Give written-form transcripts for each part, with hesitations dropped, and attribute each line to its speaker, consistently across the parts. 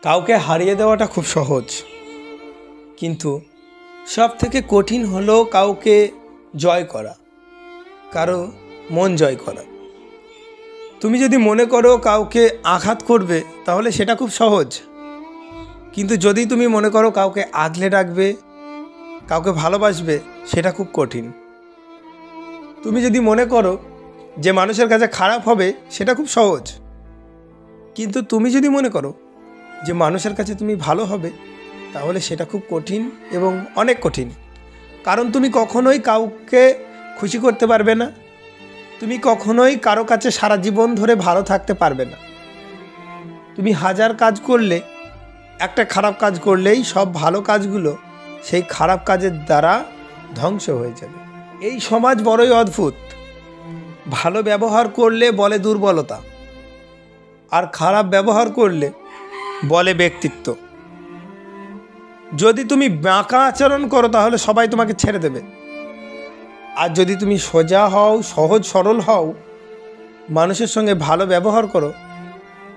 Speaker 1: কাউকে হারিয়ে দেওয়াটা খুব সহজ, কিন্তু সব থেকে কঠিন হলো কাউকে জয় করা, কারো মন জয় করা। তুমি যদি মনে করো কাউকে আঘাত করবে তাহলে সেটা খুব সহজ, কিন্তু যদি তুমি মনে করো কাউকে আগলে রাখবে, কাউকে ভালোবাসবে, সেটা খুব কঠিন। তুমি যদি মনে করো যে মানুষের কাছে খারাপ হবে, সেটা খুব সহজ, কিন্তু তুমি যদি মনে করো যে মানুষের কাছে তুমি ভালো হবে, তাহলে সেটা খুব কঠিন এবং অনেক কঠিন। কারণ তুমি কখনোই কাউকে খুশি করতে পারবে না, তুমি কখনোই কারো কাছে সারা জীবন ধরে ভালো থাকতে পারবে না। তুমি হাজার কাজ করলে, একটা খারাপ কাজ করলেই সব ভালো কাজগুলো সেই খারাপ কাজের দ্বারা ধ্বংস হয়ে যাবে। এই সমাজ বড়ই অদ্ভুত। ভালো ব্যবহার করলে বলে দুর্বলতা, আর খারাপ ব্যবহার করলে বলে ব্যক্তিত্ব। যদি তুমি বাঁকা আচরণ করো তাহলে সবাই তোমাকে ছেড়ে দেবে, আর যদি তুমি সোজা হও, সহজ সরল হও, মানুষের সঙ্গে ভালো ব্যবহার করো,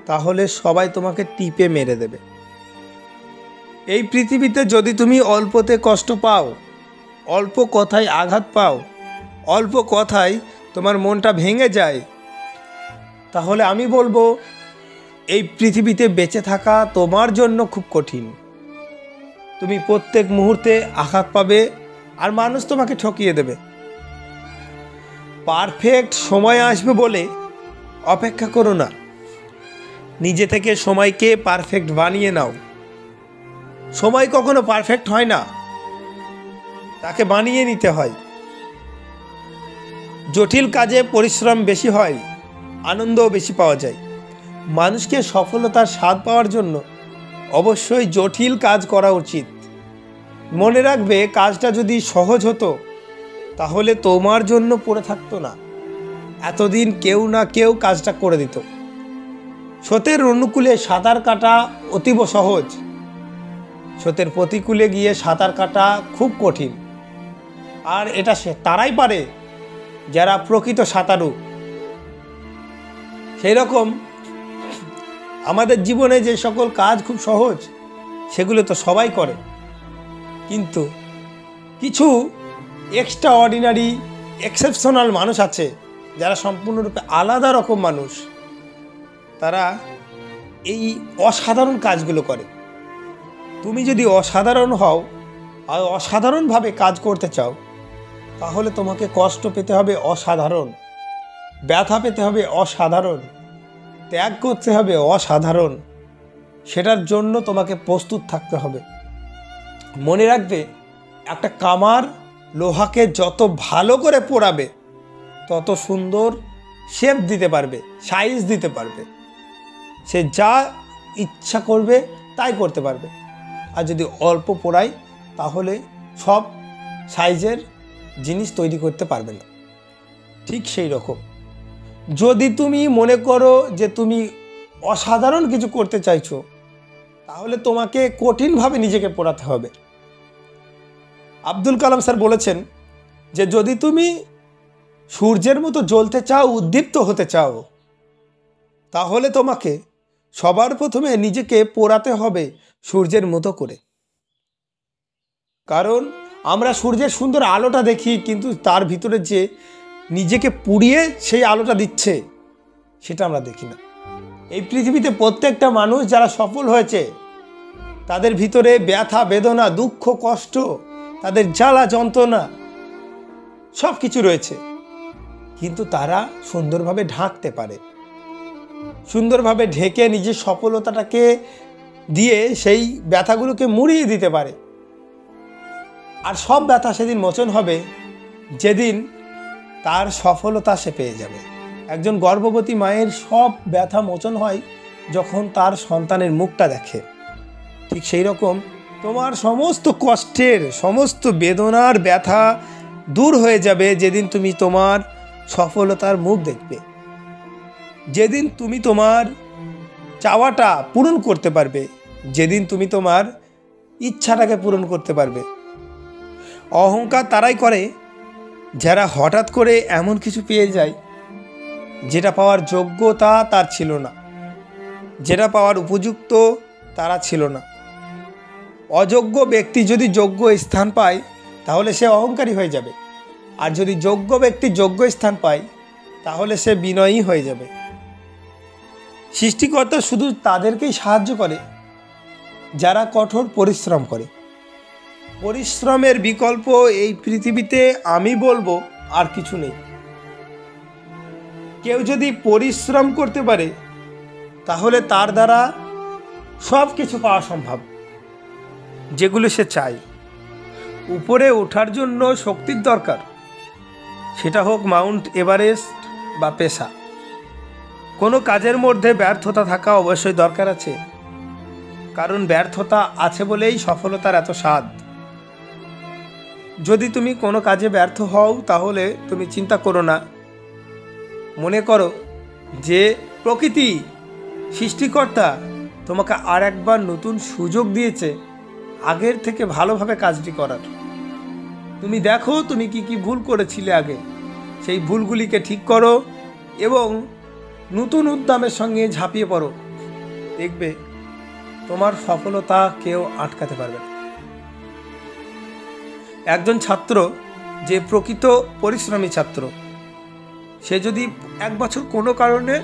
Speaker 1: তাহলে সবাই তোমাকে টিপে মেরে দেবে। এই পৃথিবীতে যদি তুমি অল্পতে কষ্ট পাও, অল্প কথায় আঘাত পাও, অল্প কথায় তোমার মনটা ভেঙে যায়, তাহলে আমি বলবো এই পৃথিবীতে বেঁচে থাকা তোমার জন্য খুব কঠিন। তুমি প্রত্যেক মুহূর্তে আঘাত পাবে, আর মানুষ তোমাকে ঠকিয়ে দেবে। পারফেক্ট সময় আসবে বলে অপেক্ষা করো না, নিজে থেকে সময়কে পারফেক্ট বানিয়ে নাও। সময় কখনো পারফেক্ট হয় না, তাকে বানিয়ে নিতে হয়। জটিল কাজে পরিশ্রম বেশি হয়, আনন্দও বেশি পাওয়া যায়। মানুষকে সফলতার স্বাদ পাওয়ার জন্য অবশ্যই জটিল কাজ করা উচিত। মনে রাখবে, কাজটা যদি সহজ হতো তাহলে তোমার জন্য পড়ে থাকতো না। এতদিন কেউ না কেউ কাজটা করে দিত। স্রোতের অনুকূলে সাঁতার কাটা অতীব সহজ, স্রোতের প্রতিকূলে গিয়ে সাঁতার কাটা খুব কঠিন। আর এটা তারাই পারে যারা প্রকৃত সাঁতারু। সেই রকম আমাদের জীবনে যে সকল কাজ খুব সহজ, সেগুলো তো সবাই করে, কিন্তু কিছু এক্সট্রা অর্ডিনারি এক্সেপশনাল মানুষ আছে যারা সম্পূর্ণরূপে আলাদা রকম মানুষ। তারা এই অসাধারণ কাজগুলো করে। তুমি যদি অসাধারণ হও আর অসাধারণভাবে কাজ করতে চাও, তাহলে তোমাকে কষ্ট পেতে হবে অসাধারণ, ব্যথা পেতে হবে অসাধারণ, ত্যাগ করতে হবে অসাধারণ। সেটার জন্য তোমাকে প্রস্তুত থাকতে হবে। মনে রাখবে, একটা কামার লোহাকে যত ভালো করে পোড়াবে, তত সুন্দর শেপ দিতে পারবে, সাইজ দিতে পারবে। সে যা ইচ্ছা করবে তাই করতে পারবে। আর যদি অল্প পোড়ায়, তাহলে সব সাইজের জিনিস তৈরি করতে পারবে না। ঠিক সেই রকম, যদি তুমি মনে করো যে তুমি অসাধারণ কিছু করতে চাইছো, তাহলে তোমাকে কঠিনভাবে নিজেকে পোড়াতে হবে। আব্দুল কালাম স্যার বলেছেন যে যদি তুমি সূর্যের মতো জ্বলতে চাও, উদ্দীপ্ত হতে চাও, তাহলে তোমাকে সবার প্রথমে নিজেকে পোড়াতে হবে সূর্যের মতো করে। কারণ আমরা সূর্যের সুন্দর আলোটা দেখি, কিন্তু তার ভিতরে যে নিজেকে পুড়িয়ে সেই আলোটা দিচ্ছে, সেটা আমরা দেখি না। এই পৃথিবীতে প্রত্যেকটা মানুষ যারা সফল হয়েছে, তাদের ভিতরে ব্যথা, বেদনা, দুঃখ, কষ্ট, তাদের জ্বালা যন্ত্রণা সব কিছু রয়েছে, কিন্তু তারা সুন্দরভাবে ঢাকতে পারে। সুন্দরভাবে ঢেকে নিজের সফলতাটাকে দিয়ে সেই ব্যথাগুলোকে মুড়িয়ে দিতে পারে। আর সব ব্যথা সেদিন মোচন হবে যেদিন তার সফলতা সে পেয়ে যাবে। একজন গর্ভবতী মায়ের সব ব্যথা মোচন হয় যখন তার সন্তানের মুখটা দেখে। ঠিক সেই রকম তোমার সমস্ত কষ্টের, সমস্ত বেদনার ব্যথা দূর হয়ে যাবে যেদিন তুমি তোমার সফলতার মুখ দেখবে, যেদিন তুমি তোমার চাওয়াটা পূরণ করতে পারবে, যেদিন তুমি তোমার ইচ্ছাটাকে পূরণ করতে পারবে। অহংকার তারাই করে যারা হঠাৎ করে এমন কিছু পেয়ে যায় যেটা পাওয়ার যোগ্যতা তার ছিল না, যেটা পাওয়ার উপযুক্ত তারা ছিল না। অযোগ্য ব্যক্তি যদি যোগ্য স্থান পায় তাহলে সে অহংকারী হয়ে যাবে, আর যদি যোগ্য ব্যক্তি যোগ্য স্থান পায় তাহলে সে বিনয়ী হয়ে যাবে। সৃষ্টিকর্তা শুধু তাদেরকেই সাহায্য করে যারা কঠোর পরিশ্রম করে। পরিশ্রমের বিকল্প এই পৃথিবীতে আমি বলবো আর কিছু নেই। কেউ যদি পরিশ্রম করতে পারে তাহলে তার দ্বারা সব কিছু পাওয়া সম্ভব যেগুলো সে চায়। উপরে ওঠার জন্য শক্তির দরকার, সেটা হোক মাউন্ট এভারেস্ট বা পেশা। কোনো কাজের মধ্যে ব্যর্থতা থাকা অবশ্যই দরকার আছে, কারণ ব্যর্থতা আছে বলেই সফলতার এত স্বাদ। যদি তুমি কোনো কাজে ব্যর্থ হও তাহলে তুমি চিন্তা করো না, মনে করো যে প্রকৃতি সৃষ্টিকর্তা তোমাকে আর একবার নতুন সুযোগ দিয়েছে আগের থেকে ভালোভাবে কাজটি করার। তুমি দেখো তুমি কি কি ভুল করেছিলে আগে, সেই ভুলগুলিকে ঠিক করো এবং নতুন উদ্যমের সঙ্গে ঝাঁপিয়ে পড়ো। দেখবে তোমার সফলতা কেউ আটকাতে পারবে না। একজন ছাত্র যে প্রকৃত পরিশ্রমী ছাত্র, সে যদি এক বছর কোনো কারণে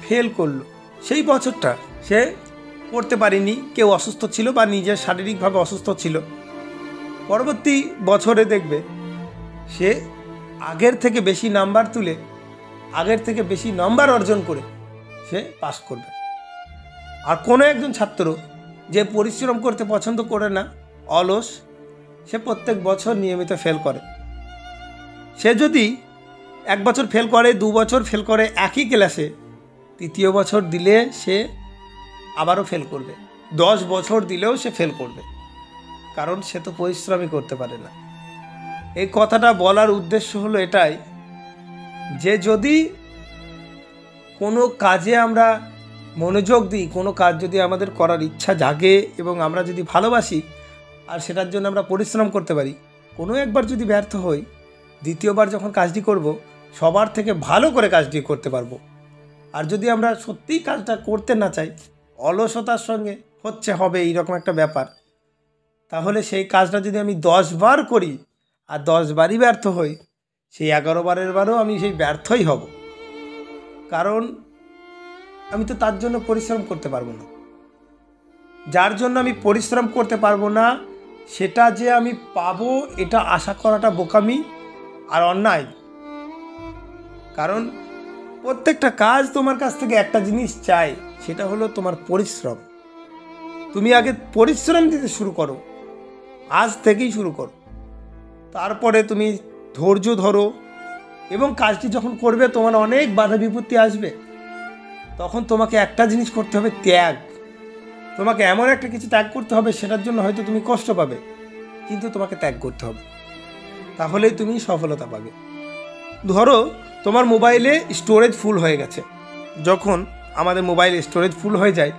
Speaker 1: ফেল করলো, সেই বছরটা সে পড়তে পারেনি, কেউ অসুস্থ ছিল বা নিজের শারীরিকভাবে অসুস্থ ছিল, পরবর্তী বছরে দেখবে সে আগের থেকে বেশি নাম্বার তুলে আগের থেকে বেশি নাম্বার অর্জন করে সে পাস করবে। আর কোনো একজন ছাত্র যে পরিশ্রম করতে পছন্দ করে না, অলস, সে প্রত্যেক বছর নিয়মিত ফেল করে। সে যদি এক বছর ফেল করে, 2 বছর ফেল করে একই ক্লাসে, তৃতীয় বছর দিলে সে আবারও ফেল করবে, 10 বছর দিলেও সে ফেল করবে, কারণ সে তো পরিশ্রমই করতে পারে না। এই কথাটা বলার উদ্দেশ্য হলো এটাই যে যদি কোনো কাজে আমরা মনোযোগ দিই, কোনো কাজ যদি আমাদের করার ইচ্ছা জাগে এবং আমরা যদি ভালোবাসি আর সেটার জন্য আমরা পরিশ্রম করতে পারি, কোনো একবার যদি ব্যর্থ হই, দ্বিতীয়বার যখন কাজটি করব সবার থেকে ভালো করে কাজটি করতে পারবো। আর যদি আমরা সত্যিই কাজটা করতে না চাই, অলসতার সঙ্গে হবে এইরকম একটা ব্যাপার, তাহলে সেই কাজটা যদি আমি 10 বার করি আর 10 বারই ব্যর্থ হই, সেই 11 বারের বারও আমি সেই ব্যর্থই হব, কারণ আমি তো তার জন্য পরিশ্রম করতে পারবো না। যার জন্য আমি পরিশ্রম করতে পারবো না সেটা যে আমি পাবো এটা আশা করাটা বোকামি আর অন্যায়। কারণ প্রত্যেকটা কাজ তোমার কাছ থেকে একটা জিনিস চাই, সেটা হলো তোমার পরিশ্রম। তুমি আগে পরিশ্রম দিতে শুরু করো, আজ থেকেই শুরু করো, তারপরে তুমি ধৈর্য ধরো এবং কাজটি যখন করবে তোমার অনেক বাধা বিপত্তি আসবে, তখন তোমাকে একটা জিনিস করতে হবে, ত্যাগ। তোমাকে এমন একটা কিছু ত্যাগ করতে হবে, সেটার জন্য হয়তো তুমি কষ্ট পাবে, কিন্তু তোমাকে ত্যাগ করতে হবে, তাহলেই তুমি সফলতা পাবে। ধরো তোমার মোবাইলে স্টোরেজ ফুল হয়ে গেছে। যখন আমাদের মোবাইলে স্টোরেজ ফুল হয়ে যায়,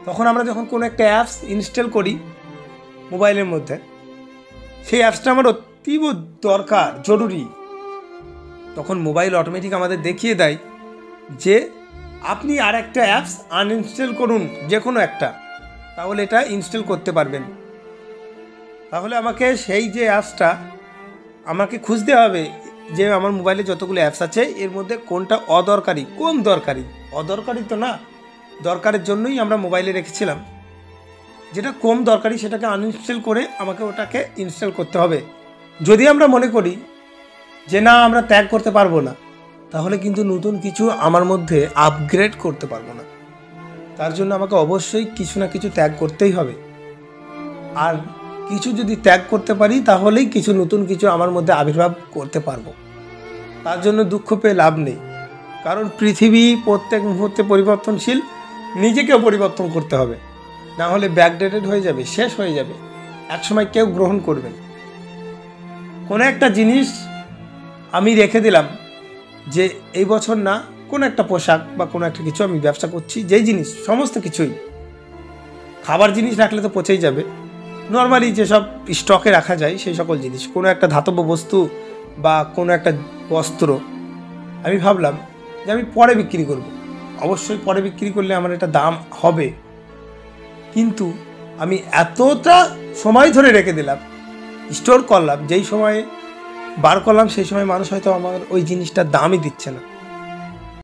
Speaker 1: তখন আমরা যখন কোনো একটা অ্যাপস ইনস্টল করি মোবাইলের মধ্যে, সেই অ্যাপসটা আমার অতীব দরকার, জরুরি, তখন মোবাইল অটোমেটিক আমাদের দেখিয়ে দেয় যে আপনি আর একটা অ্যাপস আনইনস্টল করুন, যে কোনো একটা, তাহলে এটা ইনস্টল করতে পারবেন। তাহলে আমাকে সেই যে অ্যাপসটা আমাকে খুঁজতে হবে যে আমার মোবাইলে যতগুলো অ্যাপস আছে এর মধ্যে কোনটা অদরকারি, কোন দরকারি। অদরকারি তো না, দরকারের জন্যই আমরা মোবাইলে রেখেছিলাম। যেটা কম দরকারি সেটাকে আনইনস্টল করে আমাকে ওটাকে ইনস্টল করতে হবে। যদি আমরা মনে করি যে না আমরা ত্যাগ করতে পারবো না, তাহলে কিন্তু নতুন কিছু আমার মধ্যে আপগ্রেড করতে পারবো না। তার জন্য আমাকে অবশ্যই কিছু না কিছু ত্যাগ করতেই হবে। আর কিছু যদি ত্যাগ করতে পারি তাহলেই কিছু নতুন কিছু আমার মধ্যে আবির্ভাব করতে পারবো। তার জন্য দুঃখ পেয়ে লাভ নেই, কারণ পৃথিবী প্রত্যেক মুহূর্তে পরিবর্তনশীল, নিজেকেও পরিবর্তন করতে হবে, না হলে ব্যাকডেটেড হয়ে যাবে, শেষ হয়ে যাবে, একসময় কেউ গ্রহণ করবে না। কোনো একটা জিনিস আমি রেখে দিলাম যে এই বছর না, কোনো একটা পোশাক বা কোনো একটা কিছু আমি ব্যবসা করছি, যেই জিনিস সমস্ত কিছুই, খাবার জিনিস রাখলে তো পচেই যাবে, নর্মালি যেসব স্টকে রাখা যায় সেই সকল জিনিস, কোনো একটা ধাতব বস্তু বা কোনো একটা বস্ত্র আমি ভাবলাম যে আমি পরে বিক্রি করব। অবশ্যই পরে বিক্রি করলে আমার এটা দাম হবে, কিন্তু আমি এতটা সময় ধরে রেখে দিলাম, স্টোর করলাম, যেই সময়ে বার করলাম সেই সময় মানুষ হয়তো আমার ওই জিনিসটার দামই দিচ্ছে না।